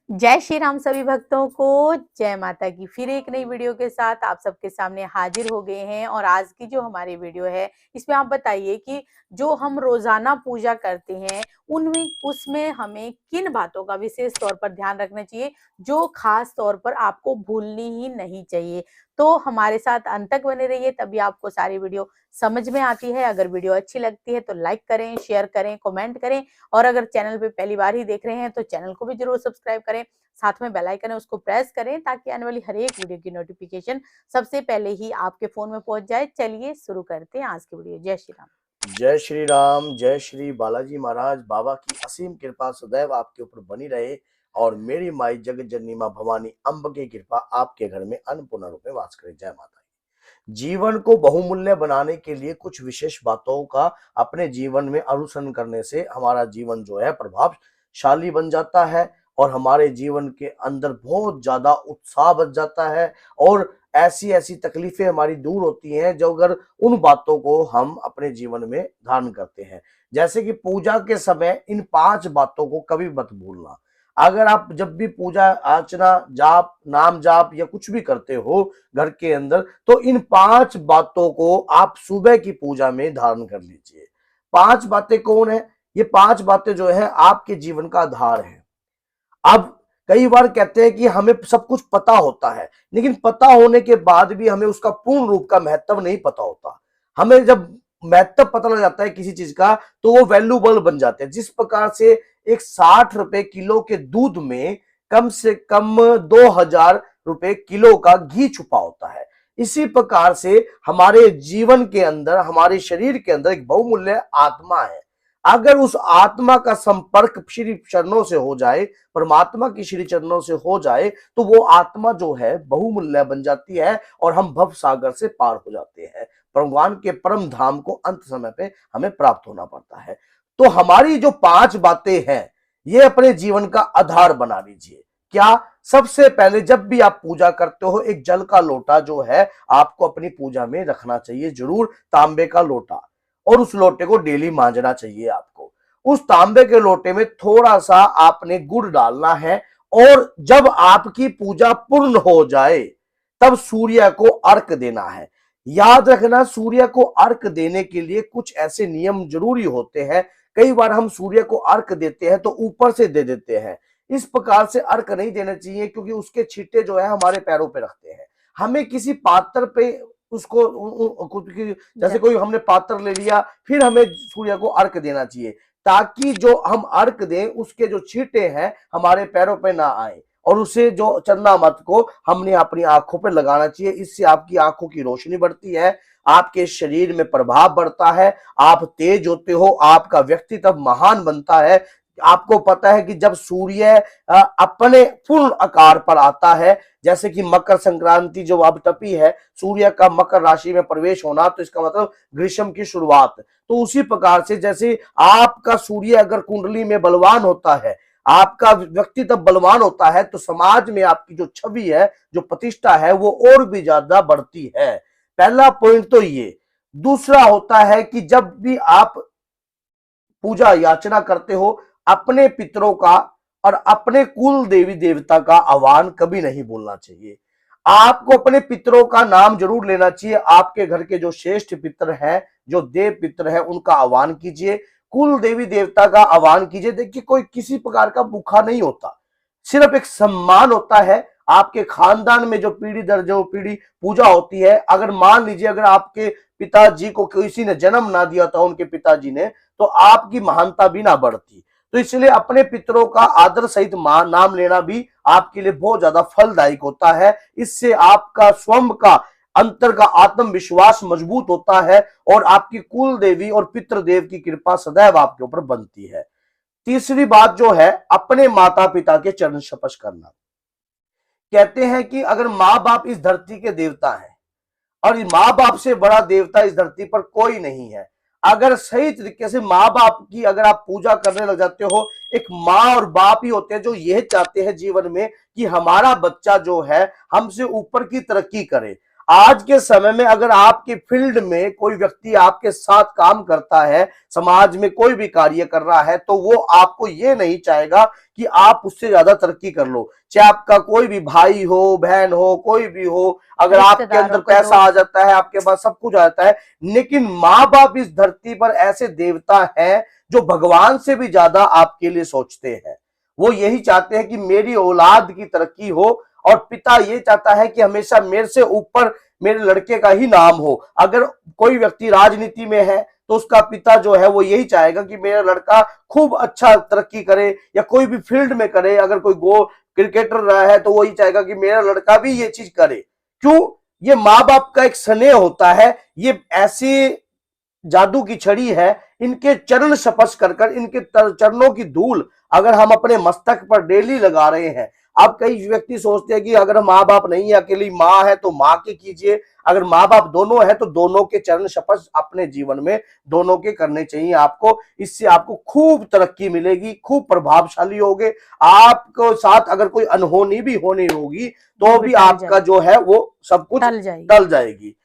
जय श्री राम सभी भक्तों को, जय माता की। फिर एक नई वीडियो के साथ आप सबके सामने हाजिर हो गए हैं। और आज की जो हमारी वीडियो है, इसमें आप बताइए कि जो हम रोजाना पूजा करते हैं उनमें उसमें हमें किन बातों का विशेष तौर पर ध्यान रखना चाहिए, जो खास तौर पर आपको भूलनी ही नहीं चाहिए। तो हमारे साथ अंत तक बने रहिए, तभी आपको सारी वीडियो समझ में आती है। अगर वीडियो अच्छी लगती है तो लाइक करें, शेयर करें, कमेंट करें। और अगर चैनल पे पहली बार ही देख रहे हैं तो चैनल को भी जरूर सब्सक्राइब करें। साथ में बेल आइकन है उसको प्रेस करें, ताकि आने वाली हर एक वीडियो की नोटिफिकेशन सबसे पहले ही आपके फोन में पहुंच जाए। चलिए शुरू करते हैं आज की वीडियो। जय श्री राम। जय श्री राम। जय श्री बालाजी महाराज। बाबा की असीम कृपा सदैव आपके ऊपर बनी रहे और मेरी माई जगत जननी मां भवानी अम्ब की कृपा आपके घर में अन्नपूर्णा रूप में वास करे। जय माता दी। जीवन को बहुमूल्य बनाने के लिए कुछ विशेष बातों का अपने जीवन में अनुसरण करने से हमारा जीवन जो है प्रभावशाली बन जाता है और हमारे जीवन के अंदर बहुत ज्यादा उत्साह बच जाता है और ऐसी ऐसी तकलीफें हमारी दूर होती हैं जो अगर उन बातों को हम अपने जीवन में धारण करते हैं। जैसे कि पूजा के समय इन 5 बातों को कभी मत भूलना। अगर आप जब भी पूजा अर्चना जाप नाम जाप या कुछ भी करते हो घर के अंदर, तो इन 5 बातों को आप सुबह की पूजा में धारण कर लीजिए। 5 बातें कौन है? ये 5 बातें जो है आपके जीवन का आधार है। अब कई बार कहते हैं कि हमें सब कुछ पता होता है, लेकिन पता होने के बाद भी हमें उसका पूर्ण रूप का महत्व नहीं पता होता। हमें जब महत्व पता लग जाता है किसी चीज का, तो वो वैल्यूबल बन जाते हैं। जिस प्रकार से एक 60 रुपए किलो के दूध में कम से कम 2000 रुपए किलो का घी छुपा होता है, इसी प्रकार से हमारे जीवन के अंदर, हमारे शरीर के अंदर एक बहुमूल्य आत्मा है। अगर उस आत्मा का संपर्क श्री चरणों से हो जाए, परमात्मा की श्री चरणों से हो जाए, तो वो आत्मा जो है बहुमूल्य बन जाती है और हम भव सागर से पार हो जाते हैं। भगवान के परम धाम को अंत समय पे हमें प्राप्त होना पड़ता है। तो हमारी जो 5 बातें हैं, ये अपने जीवन का आधार बना लीजिए। क्या? सबसे पहले जब भी आप पूजा करते हो, एक जल का लोटा जो है आपको अपनी पूजा में रखना चाहिए जरूर, तांबे का लोटा। और उस लोटे को डेली मांजना चाहिए आपको। उस तांबे के लोटे में थोड़ा सा आपने गुड़ डालना है और जब आपकी पूजा पूर्ण हो जाए तब सूर्य को अर्घ देना है। याद रखना, सूर्य को अर्घ देने के लिए कुछ ऐसे नियम जरूरी होते हैं। कई बार हम सूर्य को अर्घ देते हैं तो ऊपर से दे देते हैं। इस प्रकार से अर्घ नहीं देना चाहिए, क्योंकि उसके छींटे जो है हमारे पैरों पे रखते हैं। हमें किसी पात्र पे उसको जैसे कोई हमने पात्र ले लिया, फिर हमें सूर्य को अर्घ देना चाहिए, ताकि जो हम अर्घ दें उसके जो छींटे हैं हमारे पैरों पे ना आए। और उसे जो चंदा मत को हमने अपनी आंखों पे लगाना चाहिए। इससे आपकी आंखों की रोशनी बढ़ती है, आपके शरीर में प्रभाव बढ़ता है, आप तेज होते हो, आपका व्यक्तित्व महान बनता है। आपको पता है कि जब सूर्य अपने पूर्ण आकार पर आता है, जैसे कि मकर संक्रांति जो अब टपी है, सूर्य का मकर राशि में प्रवेश होना, तो इसका मतलब ग्रीष्म की शुरुआत। तो उसी प्रकार से जैसे आपका सूर्य अगर कुंडली में बलवान होता है, आपका व्यक्तित्व बलवान होता है, तो समाज में आपकी जो छवि है, जो प्रतिष्ठा है, वो और भी ज्यादा बढ़ती है। पहला पॉइंट तो ये। दूसरा होता है कि जब भी आप पूजा याचना करते हो, अपने पितरों का और अपने कुल देवी देवता का आह्वान कभी नहीं भूलना चाहिए। आपको अपने पितरों का नाम जरूर लेना चाहिए। आपके घर के जो श्रेष्ठ पितर हैं, जो देव पितर हैं, उनका आह्वान कीजिए। कुल देवी देवता का आह्वान कीजिए। देखिए, कोई किसी प्रकार का भूखा नहीं होता, सिर्फ एक सम्मान होता है। आपके खानदान में जो पीढ़ी दर जो पीढ़ी पूजा होती है, अगर मान लीजिए अगर आपके पिताजी को किसी ने जन्म ना दिया था, उनके पिताजी ने, तो आपकी महानता भी ना बढ़ती। तो इसलिए अपने पितरों का आदर सहित नाम लेना भी आपके लिए बहुत ज्यादा फलदायक होता है। इससे आपका स्वयं का अंतर का आत्मविश्वास मजबूत होता है और आपकी कुल देवी और पितृदेव की कृपा सदैव आपके ऊपर बनती है। तीसरी बात जो है, अपने माता पिता के चरण स्पर्श करना। कहते हैं कि अगर माँ बाप इस धरती के देवता हैं और माँ बाप से बड़ा देवता इस धरती पर कोई नहीं है। अगर सही तरीके से माँ बाप की अगर आप पूजा करने लग जाते हो, एक माँ और बाप ही होते हैं जो यह चाहते हैं जीवन में कि हमारा बच्चा जो है हमसे ऊपर की तरक्की करे। आज के समय में अगर आपके फील्ड में कोई व्यक्ति आपके साथ काम करता है, समाज में कोई भी कार्य कर रहा है, तो वो आपको ये नहीं चाहेगा कि आप उससे ज्यादा तरक्की कर लो। चाहे आपका कोई भी भाई हो, बहन हो, कोई भी हो, अगर आपके अंदर रिश्तेदारों को, पैसा आ दोस्त। जाता है, आपके पास सब कुछ आ जाता है, लेकिन माँ बाप इस धरती पर ऐसे देवता हैं जो भगवान से भी ज्यादा आपके लिए सोचते हैं। वो यही चाहते हैं कि मेरी औलाद की तरक्की हो, और पिता ये चाहता है कि हमेशा मेरे से ऊपर मेरे लड़के का ही नाम हो। अगर कोई व्यक्ति राजनीति में है तो उसका पिता जो है वो यही चाहेगा कि मेरा लड़का खूब अच्छा तरक्की करे, या कोई भी फील्ड में करे। अगर कोई क्रिकेटर रहा है तो वही चाहेगा कि मेरा लड़का भी ये चीज करे। क्यों? ये माँ बाप का एक स्नेह होता है। ये ऐसी जादू की छड़ी है, इनके चरण स्पर्श कर कर, इनके चरणों की धूल अगर हम अपने मस्तक पर डेली लगा रहे हैं। अब कई व्यक्ति सोचते हैं कि अगर माँ बाप नहीं है, अकेली माँ है, तो माँ के कीजिए। अगर माँ बाप दोनों है तो दोनों के चरण स्पर्श अपने जीवन में दोनों के करने चाहिए आपको। इससे आपको खूब तरक्की मिलेगी, खूब प्रभावशाली होगे। आपको साथ अगर कोई अनहोनी भी होनी होगी वो तो भी भी टल आपका जाएगी। जो है वो सब कुछ टल जाएगी। टल जाएगी।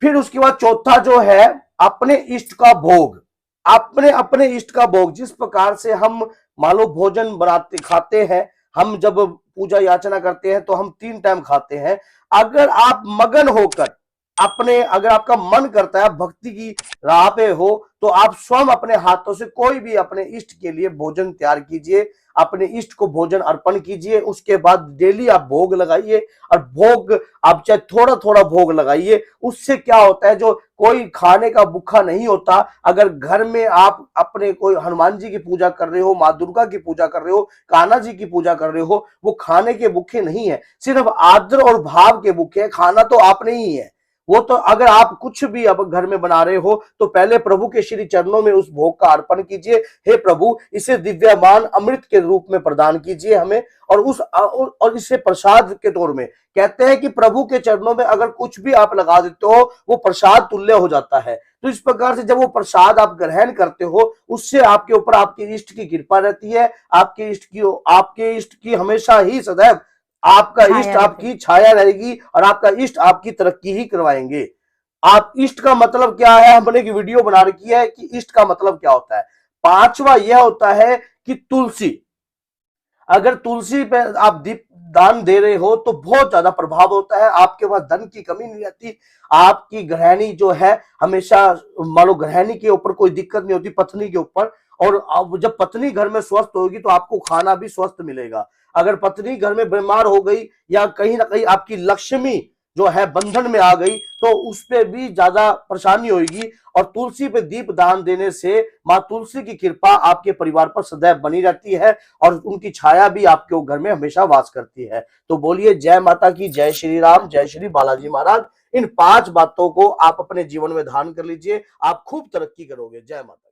फिर उसके बाद चौथा जो है, अपने इष्ट का भोग। अपने अपने इष्ट का भोग, जिस प्रकार से हम मान लो भोजन बनाते खाते हैं, हम जब पूजा याचना करते हैं तो हम 3 टाइम खाते हैं। अगर आप मगन होकर अपने, अगर आपका मन करता है भक्ति की राह पे हो, तो आप स्वयं अपने हाथों से कोई भी अपने इष्ट के लिए भोजन तैयार कीजिए, अपने इष्ट को भोजन अर्पण कीजिए। उसके बाद डेली आप भोग लगाइए, और भोग आप चाहे थोड़ा थोड़ा भोग लगाइए। उससे क्या होता है, जो कोई खाने का भूखा नहीं होता। अगर घर में आप अपने कोई हनुमान जी की पूजा कर रहे हो, माँ दुर्गा की पूजा कर रहे हो, कान्हा जी की पूजा कर रहे हो, वो खाने के भूखे नहीं है, सिर्फ आदर और भाव के भूखे हैं। खाना तो आपने ही है। वो तो अगर आप कुछ भी अब घर में बना रहे हो तो पहले प्रभु के श्री चरणों में उस भोग का अर्पण कीजिए। हे प्रभु, इसे दिव्यमान अमृत के रूप में प्रदान कीजिए हमें, और इसे प्रसाद के तौर में। कहते हैं कि प्रभु के चरणों में अगर कुछ भी आप लगा देते हो वो प्रसाद तुल्य हो जाता है। तो इस प्रकार से जब वो प्रसाद आप ग्रहण करते हो, उससे आपके ऊपर आपके इष्ट की कृपा रहती है। आपके इष्ट की हमेशा ही सदैव आपका इष्ट छाया आपकी रहेगी। छाया रहेगी, और आपका इष्ट आपकी तरक्की ही करवाएंगे। आप इष्ट का मतलब क्या है, हमने एक वीडियो बना रखी है कि इष्ट का मतलब क्या होता है। पांचवा यह होता है कि तुलसी। अगर तुलसी पे आप दीप दान दे रहे हो तो बहुत ज्यादा प्रभाव होता है। आपके पास धन की कमी नहीं रहती। आपकी गृहिणी जो है हमेशा, मान लो गृहिणी के ऊपर कोई दिक्कत नहीं होती, पत्नी के ऊपर। और अब जब पत्नी घर में स्वस्थ होगी तो आपको खाना भी स्वस्थ मिलेगा। अगर पत्नी घर में बीमार हो गई, या कहीं ना कहीं आपकी लक्ष्मी जो है बंधन में आ गई, तो उस पर भी ज्यादा परेशानी होगी। और तुलसी पे दीप दान देने से माँ तुलसी की कृपा आपके परिवार पर सदैव बनी रहती है, और उनकी छाया भी आपके घर में हमेशा वास करती है। तो बोलिए जय माता की, जय श्री राम, जय श्री बालाजी महाराज। इन 5 बातों को आप अपने जीवन में धारण कर लीजिए, आप खूब तरक्की करोगे। जय माता।